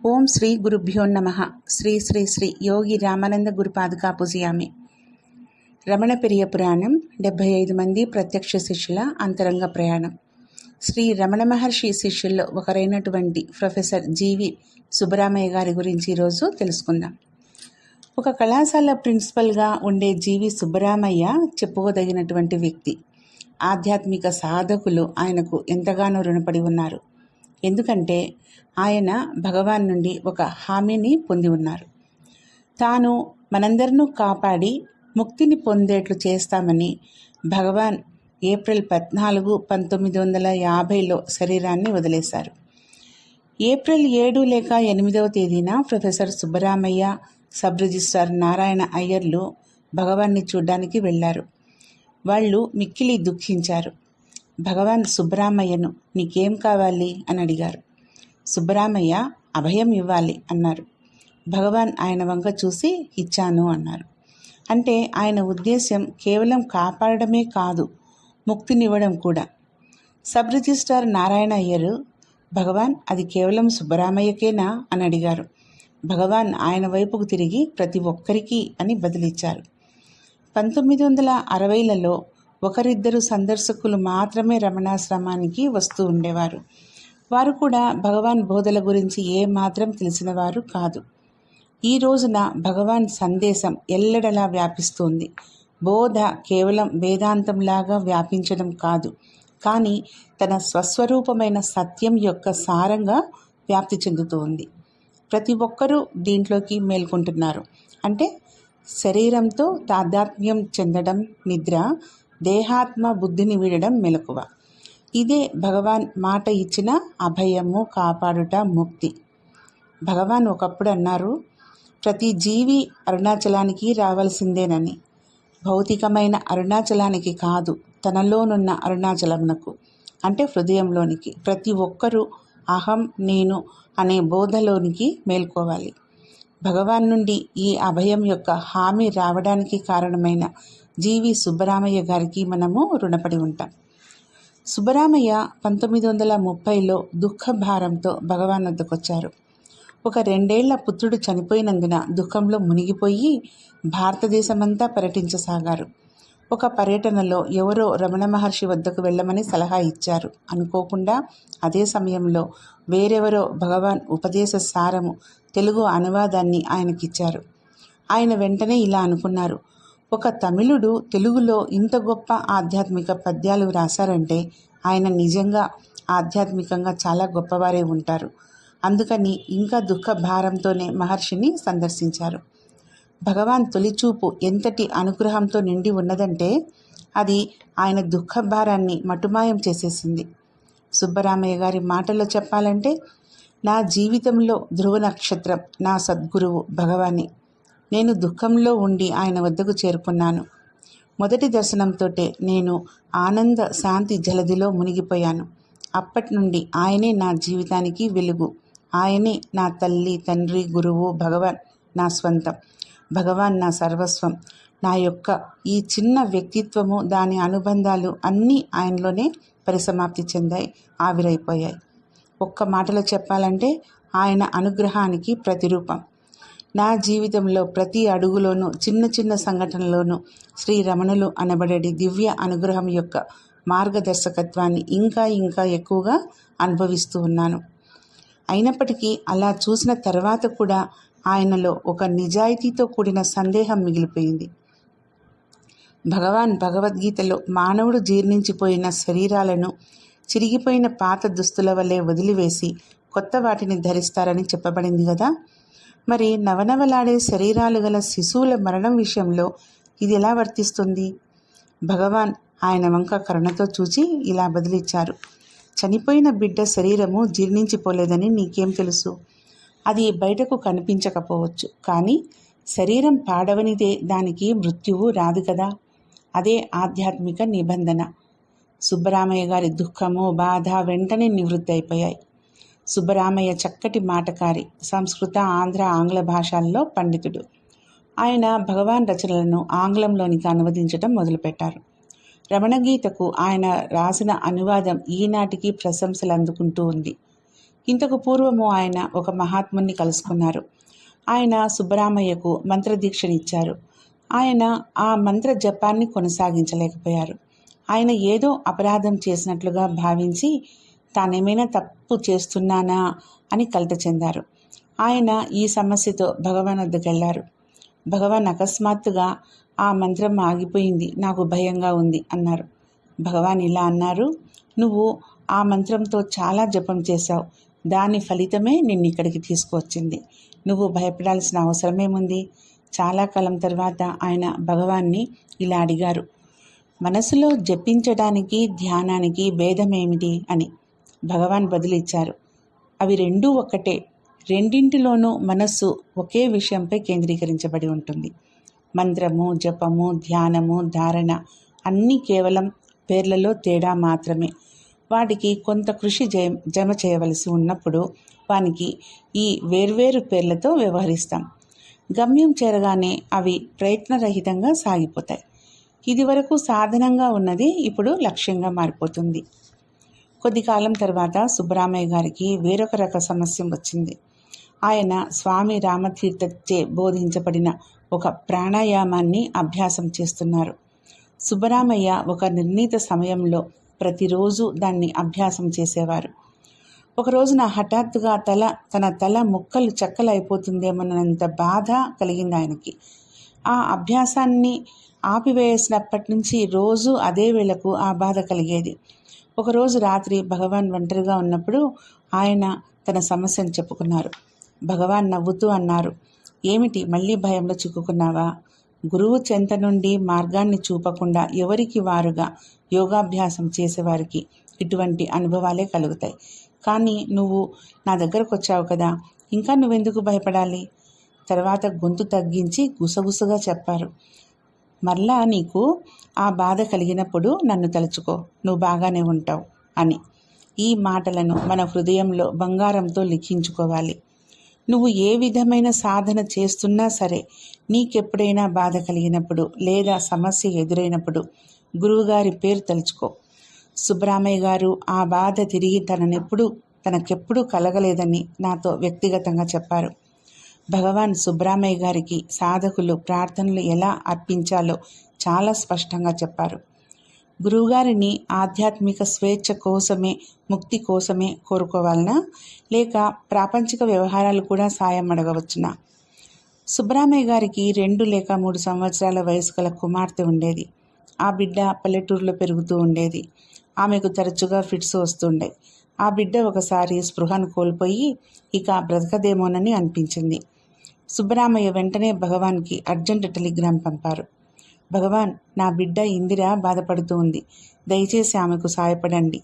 ఓం శ్రీ గురుభ్యో నమః. శ్రీ శ్రీ శ్రీ యోగి రామానంద గురుపాదుకా పూజయామి. రమణ పెరియ పురాణం 75 మంది ప్రత్యక్ష శిష్యుల అంతరంగ ప్రయాణం. శ్రీ రమణ మహర్షి శిష్యుల్లో ఒకరైనటువంటి ప్రొఫెసర్ జీవి సుబ్బరామయ్య గారి గురించి ఈరోజు తెలుసుకుందాం. ఒక కళాశాల ప్రిన్సిపల్గా ఉండే జీవి సుబ్బరామయ్య చెప్పుకోదగినటువంటి వ్యక్తి. ఆధ్యాత్మిక సాధకులు ఆయనకు ఎంతగానో రుణపడి ఉన్నారు. ఎందుకంటే ఆయన భగవాన్ నుండి ఒక హామీని పొంది ఉన్నారు. తాను మనందరినూ కాపాడి ముక్తిని పొందేట్లు చేస్తామని భగవాన్ ఏప్రిల్ 14, 1950లో శరీరాన్ని వదిలేశారు. ఏప్రిల్ 7 లేక 8వ తేదీన professor Subbaramayya, sub registrar Narayana అయ్యర్లు భగవాన్ని చూడ్డానికి వెళ్ళారు. వాళ్ళు మిక్కిలి దుఃఖించారు. భగవాన్ సుబ్బరామయ్యను నీకేం కావాలి అని అడిగారు. సుబ్బరామయ్య అభయం ఇవ్వాలి అన్నారు. భగవాన్ ఆయన వంక చూసి ఇచ్చాను అన్నారు. అంటే ఆయన ఉద్దేశ్యం కేవలం కాపాడమే కాదు, ముక్తినివ్వడం కూడా. సబ్ రిజిస్ట్రార్ నారాయణ అయ్యరు భగవాన్ అది కేవలం సుబ్బరామయ్యకేనా అని అడిగారు. భగవాన్ ఆయన వైపుకు తిరిగి ప్రతి ఒక్కరికి అని బదిలిచ్చారు. 1960లలో ఒకరిద్దరు సందర్శకులు మాత్రమే రమణాశ్రమానికి వస్తూ ఉండేవారు. వారు కూడా భగవాన్ బోధల గురించి ఏమాత్రం తెలిసినవారు కాదు. ఈ రోజున భగవాన్ సందేశం ఎల్లడలా వ్యాపిస్తోంది. బోధ కేవలం వేదాంతంలాగా వ్యాపించడం కాదు, కానీ తన స్వస్వరూపమైన సత్యం యొక్క సారంగా వ్యాప్తి చెందుతోంది. ప్రతి ఒక్కరూ దీంట్లోకి మేల్కొంటున్నారు. అంటే శరీరంతో తాదాత్మ్యం చెందడం నిద్ర, దేహాత్మ బుద్ధిని వీడడం మెలకువ. ఇదే భగవాన్ మాట ఇచ్చిన అభయము, కాపాడుట, ముక్తి. భగవాన్ ఒకప్పుడు అన్నారు, ప్రతి జీవి అరుణాచలానికి రావాల్సిందేనని. భౌతికమైన అరుణాచలానికి కాదు, తనలోనున్న అరుణాచలమునకు, అంటే హృదయంలోనికి. ప్రతి ఒక్కరూ అహం, నేను అనే బోధలోనికి మేల్కోవాలి. భగవాన్ నుండి ఈ అభయం యొక్క హామీ రావడానికి కారణమైన జీవి సుబ్బరామయ్య గారికి మనము రుణపడి ఉంటాం. సుబ్బరామయ్య 1930లో దుఃఖ భారంతో భగవాన్ వద్దకొచ్చారు. ఒక 2 ఏళ్ల పుత్రుడు చనిపోయినందున దుఃఖంలో మునిగిపోయి భారతదేశమంతా పర్యటించసాగారు. ఒక పర్యటనలో ఎవరో రమణ మహర్షి వద్దకు వెళ్ళమని సలహా ఇచ్చారు. అనుకోకుండా అదే సమయంలో వేరెవరో భగవాన్ ఉపదేశ సారము తెలుగు అనువాదాన్ని ఆయనకిచ్చారు. ఆయన వెంటనే ఇలా అనుకున్నారు, ఒక తమిళుడు తెలుగులో ఇంత గొప్ప ఆధ్యాత్మిక పద్యాలు రాశారంటే ఆయన నిజంగా ఆధ్యాత్మికంగా చాలా గొప్పవారే ఉంటారు. అందుకని ఇంకా దుఃఖ భారంతోనే మహర్షిని సందర్శించారు. భగవాన్ తొలిచూపు ఎంతటి అనుగ్రహంతో నిండి ఉన్నదంటే అది ఆయన దుఃఖ భారాన్ని మటుమాయం చేసేసింది. సుబ్బరామయ్య గారి మాటల్లో చెప్పాలంటే, నా జీవితంలో ధ్రువ నక్షత్రం నా సద్గురువు భగవానే. నేను దుఃఖంలో ఉండి ఆయన వద్దకు చేరుకున్నాను. మొదటి దర్శనంతోటే నేను ఆనంద శాంతి జలధిలో మునిగిపోయాను. అప్పటి నుండి ఆయనే నా జీవితానికి వెలుగు. ఆయనే నా తల్లి, తండ్రి, గురువు. భగవాన్ నా స్వంతం. భగవాన్ నా సర్వస్వం. నా యొక్క ఈ చిన్న వ్యక్తిత్వము, దాని అనుబంధాలు అన్నీ ఆయనలోనే పరిసమాప్తి చెందాయి, ఆవిరైపోయాయి. ఒక్క మాటలో చెప్పాలంటే ఆయన అనుగ్రహానికి ప్రతిరూపం. నా జీవితంలో ప్రతి అడుగులోనూ, చిన్న చిన్న సంఘటనలోనూ శ్రీరమణులు అనబడేది దివ్య అనుగ్రహం యొక్క మార్గదర్శకత్వాన్ని ఇంకా ఇంకా ఎక్కువగా అనుభవిస్తూ ఉన్నాను. అయినప్పటికీ అలా చూసిన తర్వాత కూడా ఆయనలో ఒక నిజాయితీతో కూడిన సందేహం మిగిలిపోయింది. భగవాన్ భగవద్గీతలో మానవుడు జీర్ణించిపోయిన శరీరాలను చిరిగిపోయిన పాత దుస్తుల వల్లే వదిలివేసి కొత్త వాటిని ధరిస్తారని చెప్పబడింది కదా. మరి నవనవలాడే శరీరాలు గల శిశువుల మరణం విషయంలో ఇది ఎలా వర్తిస్తుంది? భగవాన్ ఆయన వంక కరుణతో చూచి ఇలా బదిలిచ్చారు, చనిపోయిన బిడ్డ శరీరము జీర్ణించిపోలేదని నీకేం తెలుసు? అది బయటకు కనిపించకపోవచ్చు, కానీ శరీరం పాడవనిదే దానికి మృత్యువు రాదు కదా. అదే ఆధ్యాత్మిక నిబంధన. సుబ్బరామయ్య గారి దుఃఖము, బాధ వెంటనే నివృత్తి అయిపోయాయి. సుబ్బరామయ్య చక్కటి మాటకారి, సంస్కృత, ఆంధ్ర, ఆంగ్ల భాషల్లో పండితుడు. ఆయన భగవాన్ రచనలను ఆంగ్లంలోనికి అనువదించడం మొదలుపెట్టారు. రమణగీతకు ఆయన రాసిన అనువాదం ఈనాటికి ప్రశంసలు అందుకుంటూ ఉంది. ఇంతకు పూర్వము ఆయన ఒక మహాత్ముని కలుసుకున్నారు. ఆయన సుబ్బరామయ్యకు మంత్రదీక్షనిచ్చారు. ఆయన ఆ మంత్ర జపాన్ని కొనసాగించలేకపోయారు. ఆయన ఏదో అపరాధం చేసినట్లుగా భావించి తానేమైనా తప్పు చేస్తున్నానా అని కలత చెందారు. ఆయన ఈ సమస్యతో భగవాన్ వద్దకు వెళ్ళారు. భగవాన్ అకస్మాత్తుగా ఆ మంత్రం ఆగిపోయింది, నాకు భయంగా ఉంది అన్నారు. భగవాన్ ఇలా అన్నారు, నువ్వు ఆ మంత్రంతో చాలా జపం చేశావు, దాని ఫలితమే నిన్ను ఇక్కడికి తీసుకువచ్చింది. నువ్వు భయపడాల్సిన అవసరమేముంది? చాలా కాలం తర్వాత ఆయన భగవాన్ని ఇలా అడిగారు, మనసులో జపించడానికి ధ్యానానికి భేదమేమిటి అని. భగవాన్ బదులిచ్చారు, అవి రెండూ ఒక్కటే. రెండింటిలోనూ మనస్సు ఒకే విషయంపై కేంద్రీకరించబడి ఉంటుంది. మంత్రము, జపము, ధ్యానము, ధారణ అన్నీ కేవలం పేర్లలో తేడా మాత్రమే. వాటికి కొంత కృషి జమ చేయవలసి ఉన్నప్పుడు వానికి ఈ వేర్వేరు పేర్లతో వ్యవహరిస్తాం. గమ్యం చేరగానే అవి ప్రయత్నరహితంగా సాగిపోతాయి. ఇదివరకు సాధనంగా ఉన్నది ఇప్పుడు లక్ష్యంగా మారిపోతుంది. కొద్ది కాలం తర్వాత సుబ్బరామయ్య గారికి వేరొక రక సమస్య వచ్చింది. ఆయన స్వామి రామతీర్థచే బోధించబడిన ఒక ప్రాణాయామాన్ని అభ్యాసం చేస్తున్నారు. సుబ్బరామయ్య ఒక నిర్ణీత సమయంలో ప్రతిరోజు దాన్ని అభ్యాసం చేసేవారు. ఒక రోజున హఠాత్తుగా తన తల ముక్కలు చెక్కలైపోతుందేమోనంత బాధ కలిగింది ఆయనకి. ఆ అభ్యాసాన్ని ఆపివేసినప్పటి నుంచి రోజు అదే వేళకు ఆ బాధ కలిగేది. ఒకరోజు రాత్రి భగవాన్ ఒంటరిగా ఉన్నప్పుడు ఆయన తన సమస్యను చెప్పుకున్నారు. భగవాన్ నవ్వుతూ అన్నారు, ఏమిటి, మళ్ళీ భయంలో చిక్కుకున్నావా? గురువు చెంత నుండి మార్గాన్ని చూపకుండా ఎవరికి వారుగా యోగాభ్యాసం చేసేవారికి ఇటువంటి అనుభవాలే కలుగుతాయి. కానీ నువ్వు నా దగ్గరకు వచ్చావు కదా, ఇంకా నువ్వెందుకు భయపడాలి? తర్వాత గొంతు తగ్గించి గుసగుసగా చెప్పారు, మరలా నీకు ఆ బాధ కలిగినప్పుడు నన్ను తలుచుకో, నువ్వు బాగానే ఉంటావు అని. ఈ మాటలను మన హృదయంలో బంగారంతో లిఖించుకోవాలి. నువ్వు ఏ విధమైన సాధన చేస్తున్నా సరే, నీకెప్పుడైనా బాధ కలిగినప్పుడు లేదా సమస్య ఎదురైనప్పుడు గురువుగారి పేరు తలుచుకో. సుబ్బరామయ్య గారు ఆ బాధ తిరిగి తనకెప్పుడూ కలగలేదని నాతో వ్యక్తిగతంగా చెప్పారు. భగవాన్ సుబ్బరామయ్య గారికి సాధకులు ప్రార్థనలు ఎలా అర్పించాలో చాలా స్పష్టంగా చెప్పారు. గురువుగారిని ఆధ్యాత్మిక స్వేచ్ఛ కోసమే, ముక్తి కోసమే కోరుకోవాలనా, లేక ప్రాపంచిక వ్యవహారాలు కూడా సాయం అడగవచ్చునా? సుబ్బరామయ్య గారికి 2 లేక 3 సంవత్సరాల వయసు గల కుమార్తె ఉండేది. ఆ బిడ్డ పల్లెటూరులో పెరుగుతూ ఉండేది. ఆమెకు తరచుగా ఫిట్స్ వస్తుండే. ఆ బిడ్డ ఒకసారి స్పృహను కోల్పోయి ఇక బ్రతకదేమోనని అనిపించింది. సుబ్బరామయ్య వెంటనే భగవాన్కి అర్జెంట్ టెలిగ్రామ్ పంపారు. భగవాన్, నా బిడ్డ ఇందిర బాధపడుతూ ఉంది, దయచేసి ఆమెకు సాయపడండి.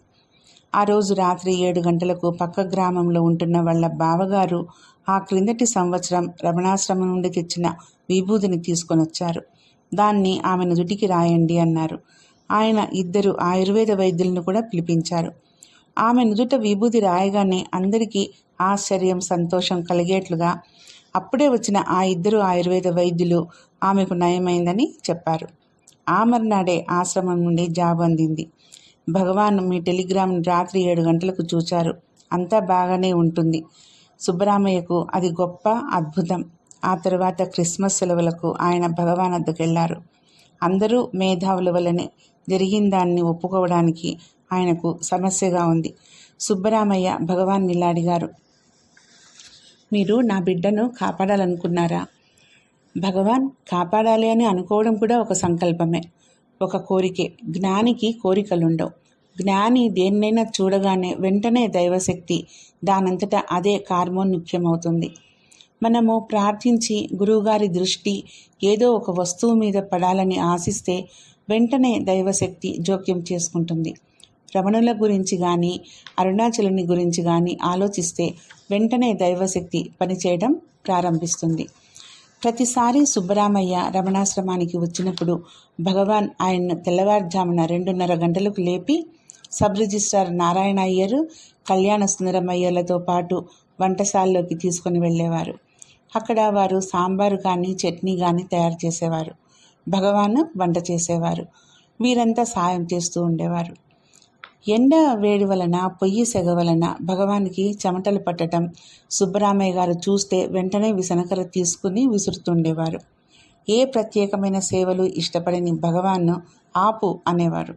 ఆ రోజు రాత్రి 7 గంటలకు పక్క గ్రామంలో ఉంటున్న వాళ్ళ బావగారు ఆ క్రిందటి సంవత్సరం రమణాశ్రమం నుండి తెచ్చిన విభూతిని తీసుకొని వచ్చారు. దాన్ని ఆమె నుదుటికి రాయండి అన్నారు. ఆయన 2 ఆయుర్వేద వైద్యులను కూడా పిలిపించారు. ఆమె నుదుట విభూతి రాయగానే అందరికీ ఆశ్చర్యం, సంతోషం కలిగేట్లుగా అప్పుడే వచ్చిన ఆ 2 ఆయుర్వేద వైద్యులు ఆమెకు నయమైందని చెప్పారు. ఆ మర్నాడే ఆశ్రమం నుండి జాబ్ అందింది. భగవాన్ మీ టెలిగ్రామ్ రాత్రి 7 గంటలకు చూచారు, అంతా బాగానే ఉంటుంది. సుబ్బరామయ్యకు అది గొప్ప అద్భుతం. ఆ తర్వాత క్రిస్మస్ సెలవులకు ఆయన భగవాన్ వద్దకు వెళ్ళారు. అందరూ మేధావుల వల్లనే జరిగిన దాన్ని ఒప్పుకోవడానికి ఆయనకు సమస్యగా ఉంది. సుబ్బరామయ్య భగవాన్ ఇలా అడిగారు, మీరు నా బిడ్డను కాపాడాలనుకున్నారా? భగవాన్, కాపాడాలి అని అనుకోవడం కూడా ఒక సంకల్పమే, ఒక కోరికే. జ్ఞానికి కోరికలుండవు. జ్ఞాని దేన్నైనా చూడగానే వెంటనే దైవశక్తి దానంతటా అదే కార్మోన్ముఖ్యమవుతుంది. మనము ప్రార్థించి గురువుగారి దృష్టి ఏదో ఒక వస్తువు మీద పడాలని ఆశిస్తే వెంటనే దైవశక్తి జోక్యం చేసుకుంటుంది. రమణుల గురించి కానీ అరుణాచలుని గురించి కానీ ఆలోచిస్తే వెంటనే దైవశక్తి పనిచేయడం ప్రారంభిస్తుంది. ప్రతిసారి సుబ్బరామయ్య రమణాశ్రమానికి వచ్చినప్పుడు భగవాన్ ఆయన్ను తెల్లవారుజామున 2:30 గంటలకు లేపి సబ్ రిజిస్ట్రార్ నారాయణ అయ్యర్, కళ్యాణ సుందరమయ్యలతో పాటు వంటశాలలోకి తీసుకొని వెళ్ళేవారు. అక్కడ వారు సాంబారు కానీ చట్నీ కానీ తయారు చేసేవారు. భగవాన్ వంట చేసేవారు. వీరంతా సాయం చేస్తూ ఉండేవారు. ఎండ వేడి వలన, పొయ్యి సెగ వలన భగవాన్కి చెమటలు పట్టడం సుబ్బరామయ్య గారు చూస్తే వెంటనే విసనకర్ర తీసుకుని విసురుతుండేవారు. ఏ ప్రత్యేకమైన సేవలు ఇష్టపడని భగవాన్ను ఆపు అనేవారు.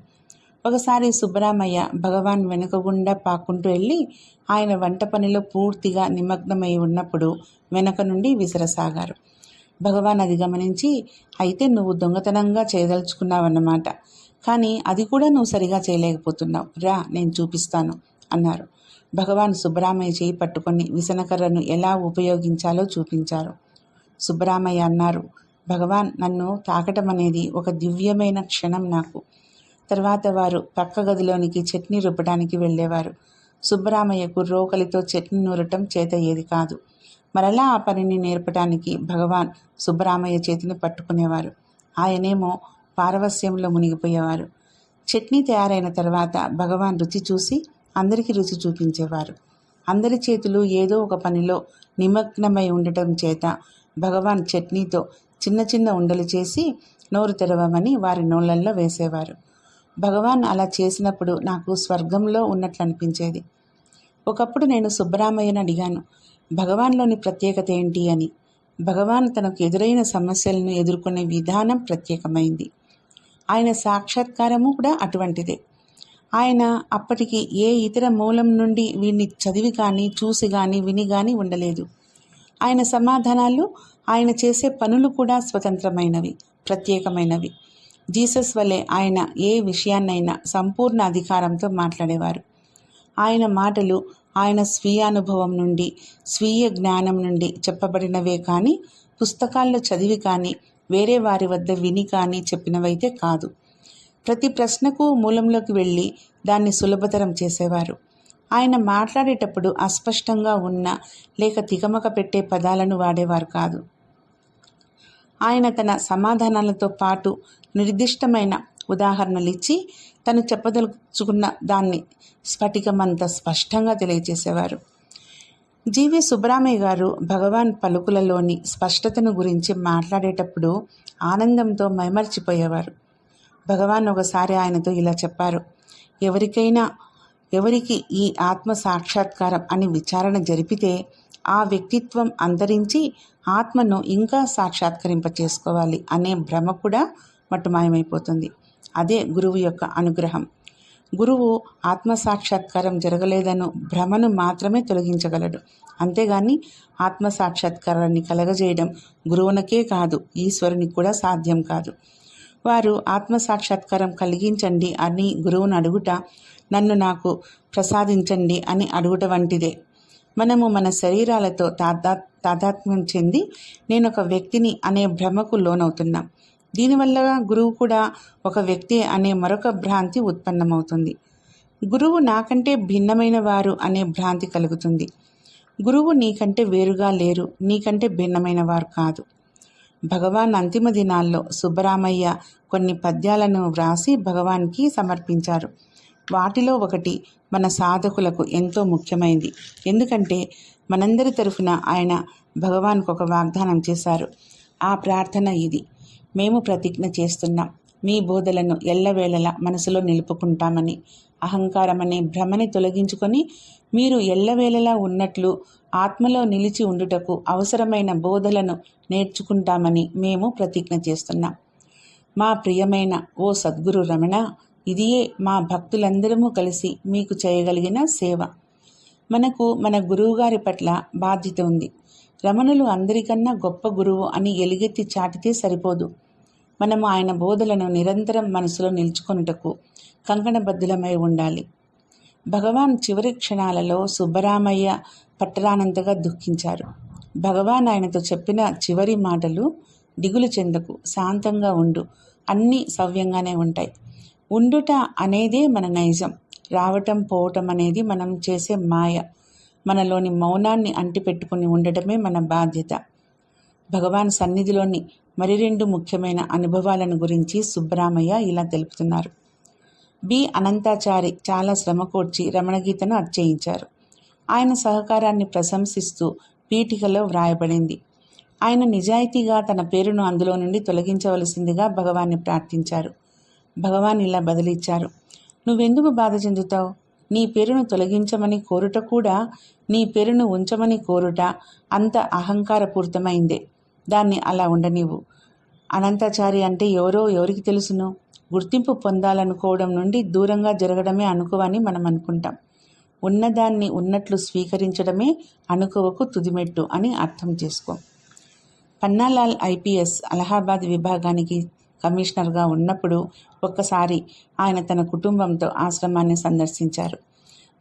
ఒకసారి సుబ్బరామయ్య భగవాన్ వెనుక గుండా పాక్కుంటూ వెళ్ళి ఆయన వంట పనిలో పూర్తిగా నిమగ్నమై ఉన్నప్పుడు వెనక నుండి విసరసాగారు. భగవాన్ అది గమనించి, అయితే నువ్వు దొంగతనంగా చేయదలుచుకున్నావన్నమాట, కానీ అది కూడా నువ్వు సరిగా చేయలేకపోతున్నావు, రా నేను చూపిస్తాను అన్నారు. భగవాన్ సుబ్బరామయ్య చేయి పట్టుకొని విసనకర్రను ఎలా ఉపయోగించాలో చూపించారు. సుబ్బరామయ్య అన్నారు, భగవాన్ నన్ను తాకటం అనేది ఒక దివ్యమైన క్షణం నాకు. తర్వాత వారు పక్క గదిలోనికి చట్నీ రుబ్బడానికి వెళ్ళేవారు. సుబ్బరామయ్యకు రోకలితో చట్నీ నూరటం చేతయ్యేది కాదు. మరలా ఆ పనిని నేర్పడానికి భగవాన్ సుబ్బరామయ్య చేతిని పట్టుకునేవారు. ఆయనేమో పారవస్యంలో మునిగిపోయేవారు. చట్నీ తయారైన తర్వాత భగవాన్ రుచి చూసి అందరికీ రుచి చూపించేవారు. అందరి చేతులు ఏదో ఒక పనిలో నిమగ్నమై ఉండటం చేత భగవాన్ చట్నీతో చిన్న చిన్న ఉండలు చేసి నోరు తెరవమని వారి నోళ్ళల్లో వేసేవారు. భగవాన్ అలా చేసినప్పుడు నాకు స్వర్గంలో ఉన్నట్లు అనిపించేది. ఒకప్పుడు నేను సుబ్బరామయ్యను అడిగాను, భగవాన్లోని ప్రత్యేకత ఏంటి అని. భగవాన్ తనకు ఎదురైన సమస్యలను ఎదుర్కొనే విధానం ప్రత్యేకమైంది. ఆయన సాక్షాత్కారము కూడా అటువంటిదే. ఆయన అప్పటికి ఏ ఇతర మూలం నుండి వీడిని చదివి కానీ, చూసి కానీ, విని కానీ ఉండలేదు. ఆయన సమాధానాలు, ఆయన చేసే పనులు కూడా స్వతంత్రమైనవి, ప్రత్యేకమైనవి. జీసస్ వలె ఆయన ఏ విషయాన్నైనా సంపూర్ణ అధికారంతో మాట్లాడేవారు. ఆయన మాటలు ఆయన స్వీయ అనుభవం నుండి, స్వీయ జ్ఞానం నుండి చెప్పబడినవే కానీ, పుస్తకాల్లో చదివి కానీ, వేరే వారి వద్ద విని కానీ చెప్పినవైతే కాదు. ప్రతి ప్రశ్నకు మూలంలోకి వెళ్ళి దాన్ని సులభతరం చేసేవారు. ఆయన మాట్లాడేటప్పుడు అస్పష్టంగా ఉన్న లేక తికమక పెట్టే పదాలను వాడేవారు కాదు. ఆయన తన సమాధానాలతో పాటు నిర్దిష్టమైన ఉదాహరణలు ఇచ్చి తను చెప్పదలుచుకున్న దాన్ని స్ఫటికమంత స్పష్టంగా తెలియజేసేవారు. జీవి సుబ్బరామయ్య గారు భగవాన్ పలుకులలోని స్పష్టతను గురించి మాట్లాడేటప్పుడు ఆనందంతో మైమర్చిపోయేవారు. భగవాన్ ఒకసారి ఆయనతో ఇలా చెప్పారు, ఎవరికి ఈ ఆత్మ సాక్షాత్కారం అని విచారణ జరిపితే ఆ వ్యక్తిత్వం అంతరించి ఆత్మను ఇంకా సాక్షాత్కరింప చేసుకోవాలి అనే భ్రమ కూడా మట్టుమాయమైపోతుంది. అదే గురువు యొక్క అనుగ్రహం. గురువు ఆత్మసాక్షాత్కారం జరగలేదను భ్రమను మాత్రమే తొలగించగలడు. అంతేగాని ఆత్మసాక్షాత్కారాన్ని కలగజేయడం గురువునకే కాదు, ఈశ్వరునికి కూడా సాధ్యం కాదు. వారు ఆత్మసాక్షాత్కారం కలిగించండి అని గురువును అడుగుట, నన్ను నాకు ప్రసాదించండి అని అడుగుట వంటిదే. మనము మన శరీరాలతో తాదాత్మ్యం చెంది నేనొక వ్యక్తిని అనే భ్రమకు లోనవుతున్నాం. దీనివల్ల గురువు కూడా ఒక వ్యక్తి అనే మరొక భ్రాంతి ఉత్పన్నమవుతుంది. గురువు నాకంటే భిన్నమైన వారు అనే భ్రాంతి కలుగుతుంది. గురువు నీకంటే వేరుగా లేరు, నీకంటే భిన్నమైన వారు కాదు. భగవాన్ అంతిమ దినాల్లో సుబ్బరామయ్య కొన్ని పద్యాలను వ్రాసి భగవాన్కి సమర్పించారు. వాటిలో ఒకటి మన సాధకులకు ఎంతో ముఖ్యమైంది. ఎందుకంటే మనందరి తరఫున ఆయన భగవాన్కు ఒక వాగ్దానం చేశారు. ఆ ప్రార్థన ఇది: మేము ప్రతిజ్ఞ చేస్తున్నాం, మీ బోధలను ఎల్లవేళలా మనసులో నిలుపుకుంటామని. అహంకారం అనే భ్రమని తొలగించుకొని మీరు ఎల్లవేళలా ఉన్నట్లు ఆత్మలో నిలిచి ఉండుటకు అవసరమైన బోధలను నేర్చుకుంటామని మేము ప్రతిజ్ఞ చేస్తున్నాం. మా ప్రియమైన ఓ సద్గురు రమణ, ఇదియే మా భక్తులందరము కలిసి మీకు చేయగలిగిన సేవ. మనకు మన గురువుగారి పట్ల బాధ్యత ఉంది. రమణులు అందరికన్నా గొప్ప గురువు అని ఎలుగెత్తి చాటితే సరిపోదు. మనము ఆయన బోధలను నిరంతరం మనసులో నిలుచుకొనుటకు కంకణబద్ధులమై ఉండాలి. భగవాన్ చివరి క్షణాలలో సుబ్బరామయ్య పట్టరానంతగా దుఃఖించారు. భగవాన్ ఆయనతో చెప్పిన చివరి మాటలు, దిగులు చెందకు, శాంతంగా ఉండు, అన్నీ సవ్యంగానే ఉంటాయి. ఉండుట అనేదే మన నైజం, రావటం పోవటం అనేది మనం చేసే మాయ. మనలోని మౌనాన్ని అంటిపెట్టుకుని ఉండటమే మన బాధ్యత. భగవాన్ సన్నిధిలోని మరి 2 ముఖ్యమైన అనుభవాలను గురించి సుబ్బరామయ్య ఇలా తెలుపుతున్నారు. బి అనంతాచారి చాలా శ్రమ కోర్చి రమణగీతను అర్చయించారు. ఆయన సహకారాన్ని ప్రశంసిస్తూ పీఠికలో వ్రాయబడింది. ఆయన నిజాయితీగా తన పేరును అందులో నుండి తొలగించవలసిందిగా భగవాన్ని ప్రార్థించారు. భగవాన్ ఇలా బదిలిచ్చారు: నువ్వెందుకు బాధ చెందుతావు? నీ పేరును తొలగించమని కోరుట కూడా నీ పేరును ఉంచమని కోరుట అంత అహంకారపూరితమైందే. దాన్ని అలా ఉండనివ్వు. అనంతాచారి అంటే ఎవరో ఎవరికి తెలుసును? గుర్తింపు పొందాలనుకోవడం నుండి దూరంగా జరగడమే అణకువని మనం అనుకుంటాం. ఉన్నదాన్ని ఉన్నట్లు స్వీకరించడమే అణకువకు తుదిమెట్టు అని అర్థం చేసుకో. పన్నాలాల్ ఐపీఎస్ అలహాబాద్ విభాగానికి కమిషనర్గా ఉన్నప్పుడు ఒక్కసారి ఆయన తన కుటుంబంతో ఆశ్రమాన్ని సందర్శించారు.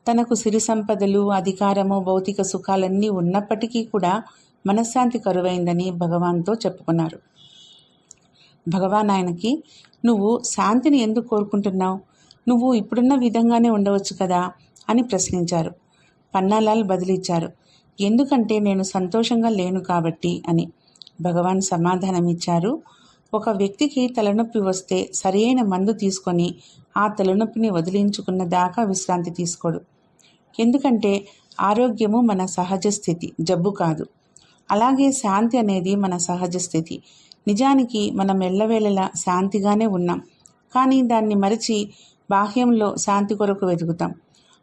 తనకు సిరి సంపదలు, అధికారము, భౌతిక సుఖాలన్నీ ఉన్నప్పటికీ కూడా మనశ్శాంతి కరువైందని భగవాన్తో చెప్పుకున్నారు. భగవాన్ ఆయనకి, నువ్వు శాంతిని ఎందుకు కోరుకుంటున్నావు? నువ్వు ఇప్పుడున్న విధంగానే ఉండవచ్చు కదా అని ప్రశ్నించారు. పన్నాలాల్ బదిలిచ్చారు, ఎందుకంటే నేను సంతోషంగా లేను కాబట్టి అని. భగవాన్ సమాధానమిచ్చారు, ఒక వ్యక్తికి తలనొప్పి వస్తే సరియైన మందు తీసుకొని ఆ తలనొప్పిని వదిలించుకున్న దాకా విశ్రాంతి తీసుకోడు. ఎందుకంటే ఆరోగ్యము మన సహజ స్థితి, జబ్బు కాదు. అలాగే శాంతి అనేది మన సహజ స్థితి. నిజానికి మనం ఎల్లవేళలా శాంతిగానే ఉన్నాం, కానీ దాన్ని మరిచి బాహ్యంలో శాంతి కొరకు వెతుకుతాం.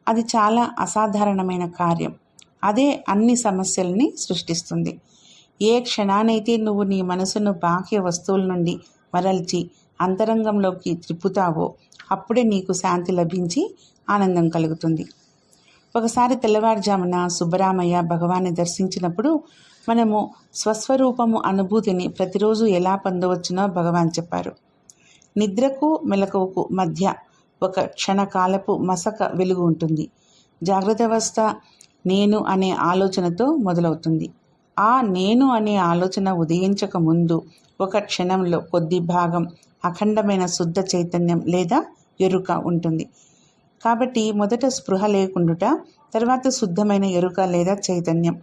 అది చాలా అసాధారణమైన కార్యం. అదే అన్ని సమస్యల్ని సృష్టిస్తుంది. ఏ క్షణానైతే నువ్వు నీ మనసును బాహ్య వస్తువుల నుండి మరల్చి అంతరంగంలోకి త్రిప్పుతావో అప్పుడే నీకు శాంతి లభించి ఆనందం కలుగుతుంది. ఒకసారి తెల్లవారుజామున సుబ్బరామయ్య భగవాన్ని దర్శించినప్పుడు మనము స్వస్వరూపము అనుభూతిని ప్రతిరోజు ఎలా పొందవచ్చునో భగవాన్ చెప్పారు. నిద్రకు మెలకువకు మధ్య ఒక క్షణకాలపు మసక వెలుగు ఉంటుంది. జాగ్రత్త అవస్థ నేను అనే ఆలోచనతో మొదలవుతుంది. ఆ నేను అనే ఆలోచన ఉదయించక ముందు ఒక క్షణంలో కొద్ది భాగం అఖండమైన శుద్ధ చైతన్యం లేదా ఎరుక ఉంటుంది. కాబట్టి మొదట స్పృహ లేకుండుట, తర్వాత శుద్ధమైన ఎరుక లేదా చైతన్యం,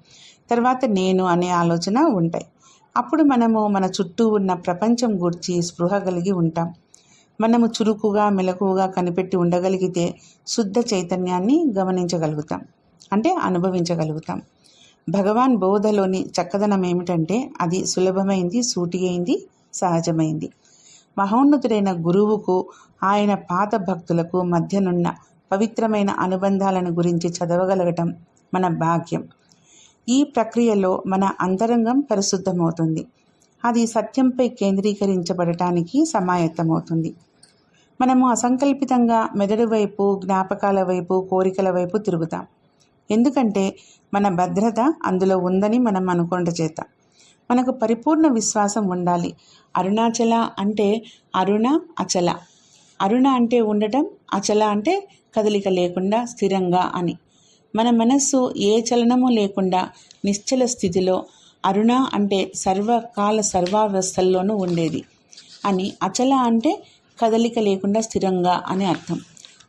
తర్వాత నేను అనే ఆలోచన ఉంటాయి. అప్పుడు మనము మన చుట్టూ ఉన్న ప్రపంచం గూర్చి స్పృహ కలిగి ఉంటాం. మనము చురుకుగా మెలకువగా కనిపెట్టి ఉండగలిగితే శుద్ధ చైతన్యాన్ని గమనించగలుగుతాం, అంటే అనుభవించగలుగుతాం. భగవాన్ బోధలోని చక్కదనం ఏమిటంటే అది సులభమైంది, సూటిగైంది, సహజమైంది. మహోన్నతుడైన గురువుకు ఆయన పాత భక్తులకు మధ్యనున్న పవిత్రమైన అనుబంధాలను గురించి చదవగలగటం మన భాగ్యం. ఈ ప్రక్రియలో మన అంతరంగం పరిశుద్ధమవుతుంది. అది సత్యంపై కేంద్రీకరించబడటానికి సమాయత్తమవుతుంది. మనము అసంకల్పితంగా మెదడు వైపు, జ్ఞాపకాల వైపు, కోరికల వైపు తిరుగుతాం. ఎందుకంటే మన భద్రత అందులో ఉందని మనం అనుకొనుట చేత. మనకు పరిపూర్ణ విశ్వాసం ఉండాలి. అరుణాచల అంటే అరుణ, అచల. అరుణ అంటే ఉండటం, అచల అంటే కదలిక లేకుండా స్థిరంగా అని. మన మనస్సు ఏ చలనము లేకుండా నిశ్చల స్థితిలో, అరుణ అంటే సర్వకాల సర్వావస్థల్లోనూ ఉండేది అని, అచల అంటే కదలిక లేకుండా స్థిరంగా అని అర్థం.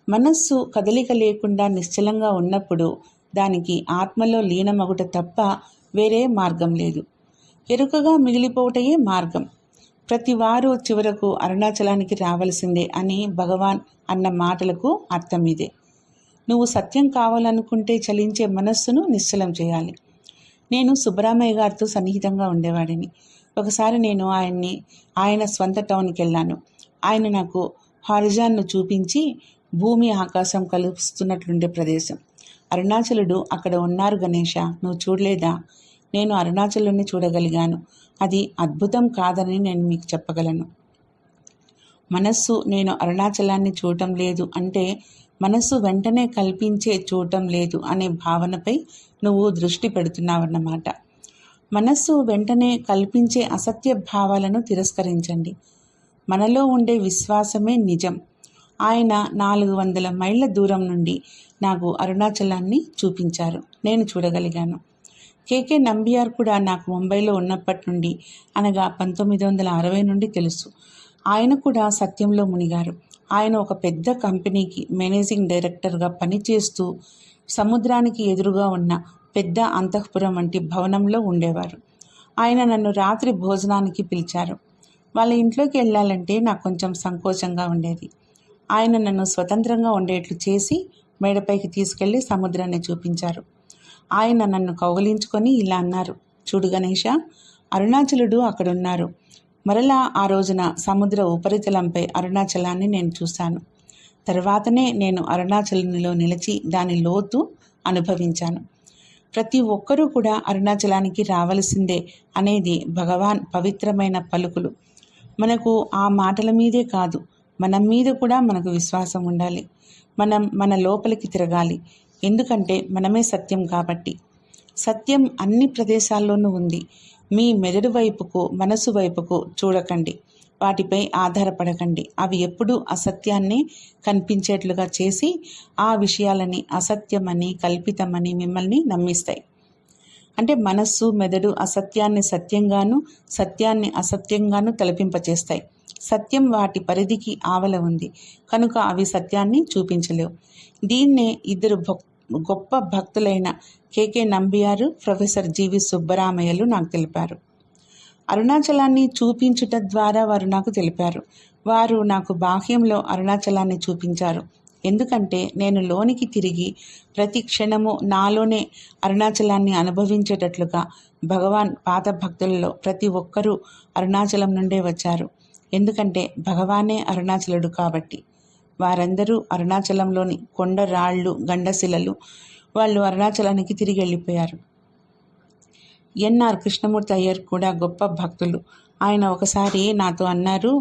మనస్సు కదలిక లేకుండా నిశ్చలంగా ఉన్నప్పుడు దానికి ఆత్మలో లీనమగుట తప్ప వేరే మార్గం లేదు. ఎరుకగా మిగిలిపోవటయే మార్గం. ప్రతి వారు చివరకు అరుణాచలానికి రావలసిందే అని భగవాన్ అన్న మాటలకు అర్థం ఇదే. నువ్వు సత్యం కావాలనుకుంటే చలించే మనస్సును నిశ్చలం చేయాలి. నేను సుబ్బరామయ్య గారితో సన్నిహితంగా ఉండేవాడిని. ఒకసారి నేను ఆయన స్వంత టౌన్కి వెళ్ళాను. ఆయన నాకు హారిజాన్ను చూపించి భూమి ఆకాశం కలుస్తున్నట్లుండే ప్రదేశం. అరుణాచలుడు అక్కడ ఉన్నారు గణేష, నువ్వు చూడలేదా? నేను అరుణాచలుని చూడగలిగాను. అది అద్భుతం కాదని నేను మీకు చెప్పగలను. మనస్సు నేను అరుణాచలాన్ని చూడటం లేదు అంటే మనస్సు వెంటనే కల్పించే చూడటం లేదు అనే భావనపై నువ్వు దృష్టి పెడుతున్నావన్నమాట. మనస్సు వెంటనే కల్పించే అసత్య భావాలను తిరస్కరించండి. మనలో ఉండే విశ్వాసమే నిజం. ఆయన 400 మైళ్ళ దూరం నుండి నాకు అరుణాచలాన్ని చూపించారు. నేను చూడగలిగాను. కేకే నంబియార్ కూడా నాకు ముంబైలో ఉన్నప్పటి నుండి, అనగా 1960 నుండి తెలుసు. ఆయన కూడా సత్యంలో మునిగారు. ఆయన ఒక పెద్ద కంపెనీకి మేనేజింగ్ డైరెక్టర్గా పనిచేస్తూ సముద్రానికి ఎదురుగా ఉన్న పెద్ద అంతఃపురం వంటి భవనంలో ఉండేవారు. ఆయన నన్ను రాత్రి భోజనానికి పిలిచారు. వాళ్ళ ఇంట్లోకి వెళ్ళాలంటే నాకు కొంచెం సంకోచంగా ఉండేది. ఆయన నన్ను స్వతంత్రంగా ఉండేట్లు చేసి మేడపైకి తీసుకెళ్లి సముద్రాన్ని చూపించారు. ఆయన నన్ను కౌగిలించుకొని ఇలా అన్నారు, చూడు గణేష, అరుణాచలుడు అక్కడున్నారు. మరలా ఆ రోజున సముద్ర ఉపరితలంపై అరుణాచలాన్ని నేను చూశాను. తర్వాతనే నేను అరుణాచలంలో నిలిచి దాని లోతు అనుభవించాను. ప్రతి ఒక్కరూ కూడా అరుణాచలానికి రావలసిందే అనేది భగవాన్ పవిత్రమైన పలుకులు. మనకు ఆ మాటల మీదే కాదు, మన మీద కూడా మనకు విశ్వాసం ఉండాలి. మనం మన లోపలికి తిరగాలి. ఎందుకంటే మనమే సత్యం కాబట్టి. సత్యం అన్ని ప్రదేశాల్లోనూ ఉంది. మీ మెదడు వైపుకు, మనసు వైపుకు చూడకండి. వాటిపై ఆధారపడకండి. అవి ఎప్పుడూ అసత్యాన్ని కనిపించేట్లుగా చేసి ఆ విషయాలని అసత్యమని, కల్పితమని మిమ్మల్ని నమ్మిస్తాయి. అంటే మనస్సు, మెదడు అసత్యాన్ని సత్యంగాను, సత్యాన్ని అసత్యంగాను తలపింపచేస్తాయి. సత్యం వాటి పరిధికి ఆవల ఉంది కనుక అవి సత్యాన్ని చూపించలేవు. దీన్నే ఇద్దరు గొప్ప భక్తులైన కె నంబియారు, ప్రొఫెసర్ జీవి సుబ్బరామయ్యలు నాకు తెలిపారు. అరుణాచలాన్ని చూపించుట ద్వారా వారు నాకు తెలిపారు. వారు నాకు బాహ్యంలో అరుణాచలాన్ని చూపించారు. ఎందుకంటే నేను లోనికి తిరిగి ప్రతి క్షణము నాలోనే అరుణాచలాన్ని అనుభవించేటట్లుగా భగవాన్ పాత భక్తులలో ప్రతి ఒక్కరూ అరుణాచలం నుండే వచ్చారు. ఎందుకంటే భగవానే అరుణాచలుడు కాబట్టి. వారందరూ అరుణాచలంలోని కొండ రాళ్ళు, గండశిలలు వాళ్ళు అరుణాచలానికి తిరిగి వెళ్ళిపోయారు. ఎన్ఆర్ కృష్ణమూర్తి అయ్యర్ కూడా గొప్ప భక్తులు. ఆయన ఒకసారి నాతో అన్నారు,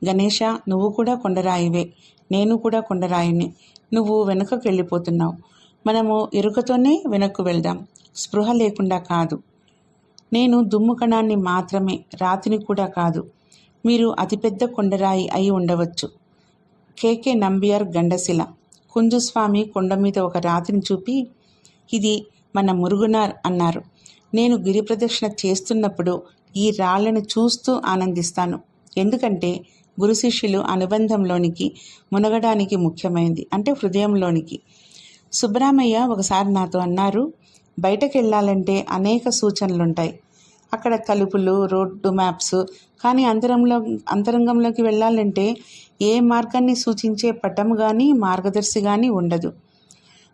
గణేష, నువ్వు కూడా కొండరాయివే, నేను కూడా కొండరాయిని. నువ్వు వెనుకకు వెళ్ళిపోతున్నావు. మనము ఎరుకతోనే వెనక్కు వెళ్దాం, స్పృహ లేకుండా కాదు. నేను దుమ్ము కణాన్ని మాత్రమే, రాతిని కూడా కాదు. మీరు అతిపెద్ద కొండరాయి అయి ఉండవచ్చు. కె నంబియార్ గండశిల. కుంజుస్వామి కొండ మీద ఒక రాతిని చూపి, ఇది మన మురుగునార్ అన్నారు. నేను గిరి ప్రదక్షిణ చేస్తున్నప్పుడు ఈ రాళ్లను చూస్తూ ఆనందిస్తాను. ఎందుకంటే గురు శిష్యులు అనుబంధంలోనికి మునగడానికి ముఖ్యమైనది, అంటే హృదయంలోనికి. సుబ్బరామయ్య ఒకసారి నాతో అన్నారు, బయటకు వెళ్ళాలంటే అనేక సూచనలుంటాయి. అక్కడ తలుపులు, రోడ్డు మ్యాప్స్. కానీ అంతరంగంలోకి వెళ్ళాలంటే ఏ మార్గాన్ని సూచించే పటం కానీ, మార్గదర్శి కానీ ఉండదు.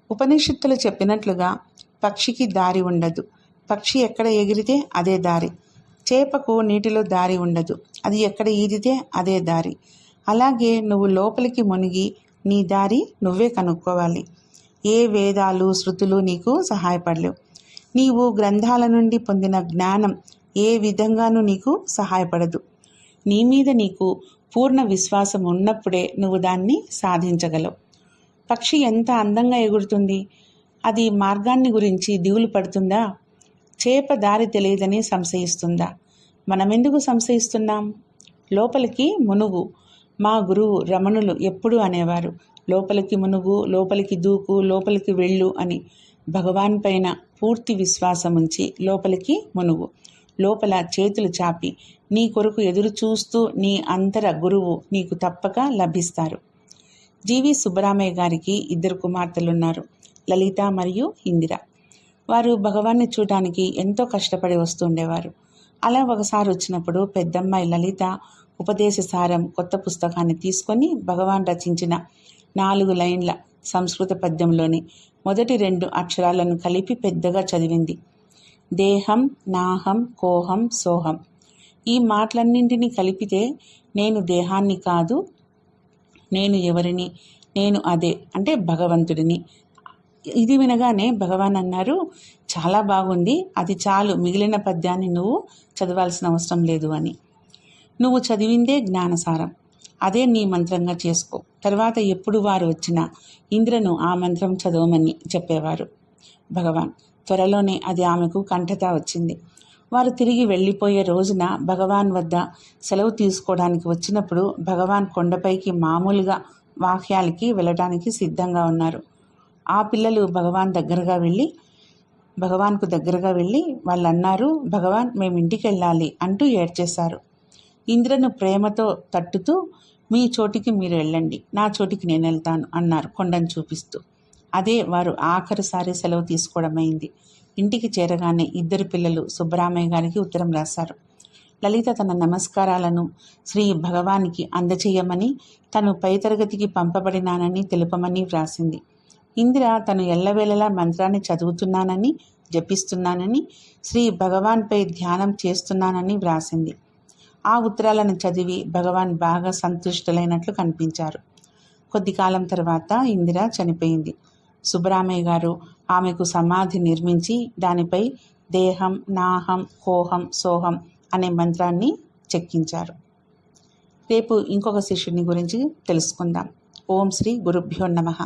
ఉపనిషత్తులు చెప్పినట్లుగా పక్షికి దారి ఉండదు. పక్షి ఎక్కడ ఎగిరితే అదే దారి. చేపకు నీటిలో దారి ఉండదు, అది ఎక్కడ ఈదితే అదే దారి. అలాగే నువ్వు లోపలికి మునిగి నీ దారి నువ్వే కనుక్కోవాలి. ఏ వేదాలు, శృతులు నీకు సహాయపడలేవు. నీవు గ్రంథాల నుండి పొందిన జ్ఞానం ఏ విధంగానూ నీకు సహాయపడదు. నీ మీద నీకు పూర్ణ విశ్వాసం ఉన్నప్పుడే నువ్వు దాన్ని సాధించగలవు. పక్షి ఎంత అందంగా ఎగురుతుంది, అది మార్గాన్ని గురించి దిగులు పడుతుందా? చేప దారి తెలియదని సంశయిస్తుందా? మనమెందుకు సంశయిస్తున్నాం? లోపలికి మునుగు. మా గురువు రమణులు ఎప్పుడూ అనేవారు, లోపలికి మునుగు, లోపలికి దూకు, లోపలికి వెళ్ళు అని. భగవాన్ పైన పూర్తి విశ్వాసం ఉంచి లోపలికి మునుగు. లోపల చేతులు చాపి నీ కొరకు ఎదురు చూస్తూ నీ అంతర గురువు నీకు తప్పక లభిస్తారు. జీవి సుబ్బరామయ్య గారికి 2 కుమార్తెలున్నారు, లలిత మరియు ఇందిర. వారు భగవాన్ని చూడడానికి ఎంతో కష్టపడి వస్తుండేవారు. అలా ఒకసారి వచ్చినప్పుడు పెద్దమ్మాయి లలిత ఉపదేశ సారం కొత్త పుస్తకాన్ని తీసుకొని భగవాన్ రచించిన 4 లైన్ల సంస్కృత పద్యంలోని మొదటి 2 అక్షరాలను కలిపి పెద్దగా చదివింది. దేహం, నాహం, కోహం, సోహం. ఈ మాటలన్నింటినీ కలిపితే నేను దేహాన్ని కాదు, నేను ఎవరిని, నేను అదే, అంటే భగవంతుడిని. ఇది వినగానే భగవాన్ అన్నారు, చాలా బాగుంది, అది చాలు, మిగిలిన పద్యాన్ని నువ్వు చదవాల్సిన అవసరం లేదు అని. నువ్వు చదివిందే జ్ఞానసారం, అదే నీ మంత్రంగా చేసుకో. తర్వాత ఎప్పుడు వారు వచ్చినా ఇంద్రను ఆ మంత్రం చదవమని చెప్పేవారు భగవాన్. త్వరలోనే అది ఆమెకు కంఠత వచ్చింది. వారు తిరిగి వెళ్ళిపోయే రోజున భగవాన్ వద్ద సెలవు తీసుకోవడానికి వచ్చినప్పుడు భగవాన్ కొండపైకి మామూలుగా వాక్యాలకి వెళ్ళడానికి సిద్ధంగా ఉన్నారు. ఆ పిల్లలు భగవాన్కు దగ్గరగా వెళ్ళి వాళ్ళు అన్నారు, భగవాన్ మేము ఇంటికి వెళ్ళాలి అంటూ ఏడ్చేశారు. ఇంద్రను ప్రేమతో తట్టుతూ, మీ చోటికి మీరు వెళ్ళండి, నా చోటికి నేను వెళ్తాను అన్నారు కొండను చూపిస్తూ. అదే వారు ఆఖరిసారి సెలవు తీసుకోవడమైంది. ఇంటికి చేరగానే 2 పిల్లలు సుబ్బరామయ్య గారికి ఉత్తరం రాశారు. లలిత తన నమస్కారాలను శ్రీ భగవానికి అందచేయమని, తను పై తరగతికి పంపబడినానని తెలుపమని వ్రాసింది. ఇందిర తను ఎల్లవేళలా మంత్రాన్ని చదువుతున్నానని, జపిస్తున్నానని, శ్రీ భగవాన్పై ధ్యానం చేస్తున్నానని వ్రాసింది. ఆ ఉత్తరాలను చదివి భగవాన్ బాగా సంతుష్టులైనట్లు కనిపించారు. కొద్ది కాలం తర్వాత ఇందిర చనిపోయింది. సుబ్బరామయ్య గారు ఆమెకు సమాధి నిర్మించి దానిపై దేహం, నాహం, కోహం, సోహం అనే మంత్రాన్ని చెక్కించారు. రేపు ఇంకొక శిష్యుని గురించి తెలుసుకుందాం. ఓం శ్రీ గురుభ్యో నమః.